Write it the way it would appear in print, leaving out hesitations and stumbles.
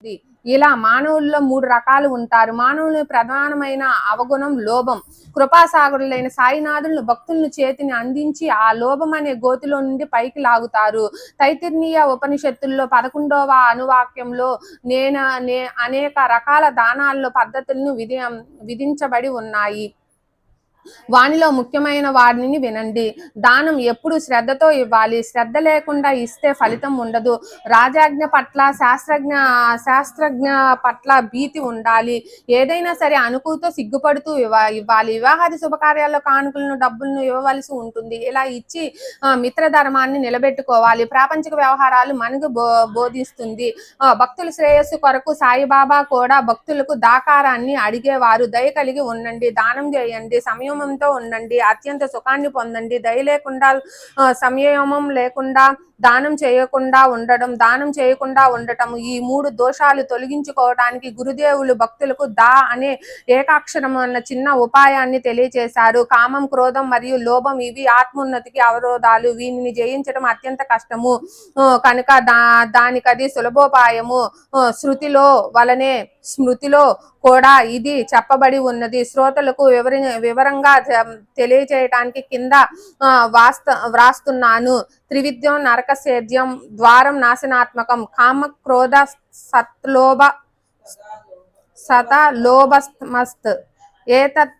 ప్రకృతి. ఇలా మానవుల్లో 3 రకాలు ఉంటారు. మానవుని ప్రధానమైన అవగుణం లోభం. కృపాసాగరులైన సాయినాథులను భక్తులను చేతిని అందించి ఆ లోభం అనే గోతిలో నుండి పైకి లాగుతారు. తైతిరీయ ఉపనిషత్తుల్లో 11వ అనువాక్యంలో అనేక రకాల దానాల్లో పద్ధతులను విధించబడి ఉన్నాయి. వానిలో ముఖ్యమైన వారిని వినండి. దానం ఎప్పుడు శ్రద్ధతో ఇవ్వాలి. శ్రద్ధ లేకుండా ఇస్తే ఫలితం ఉండదు. రాజాజ్ఞ పట్ల శాస్త్రజ్ఞ పట్ల భీతి ఉండాలి. ఏదైనా సరే అనుకుతో సిగ్గుపడుతూ ఇవ్వాలి. వివాహాది శుభకార్యాల్లో కానుకలను డబ్బులను ఇవ్వవలసి ఉంటుంది. ఇలా ఇచ్చి మిత్రధర్మాన్ని నిలబెట్టుకోవాలి. ప్రాపంచిక వ్యవహారాలు మనకు బోధిస్తుంది. భక్తుల శ్రేయస్సు కొరకు సాయిబాబా కూడా భక్తులకు దాకారాన్ని అడిగేవారు. దయ కలిగి ఉండండి, దానం చేయండి, సంయమంతో ఉండండి, అత్యంత సుఖాన్ని పొందండి. దయ లేకుండా సంయమం లేకుండా దానం చేయకుండా ఉండటం ఈ 3 దోషాలు తొలగించుకోవడానికి గురుదేవులు భక్తులకు దా అనే ఏకాక్షరం అన్న చిన్న ఉపాయాన్ని తెలియచేశారు. కామం, క్రోధం మరియు లోభం ఇవి ఆత్మోన్నతికి అవరోధాలు. వీనిని జయించడం అత్యంత కష్టము కనుక దానికది సులభోపాయము. శృతిలో వలనే స్మృతిలో కూడా ఇది చెప్పబడి ఉన్నది. శ్రోతలకు వివరంగా తెలియచేయటానికి కింద వ్రాస్తున్నాను. త్రివిద్యం నరకసేద్యం, ద్వారం నాశనాత్మకం, కామ క్రోధ సత లోభమస్త్, ఏతత్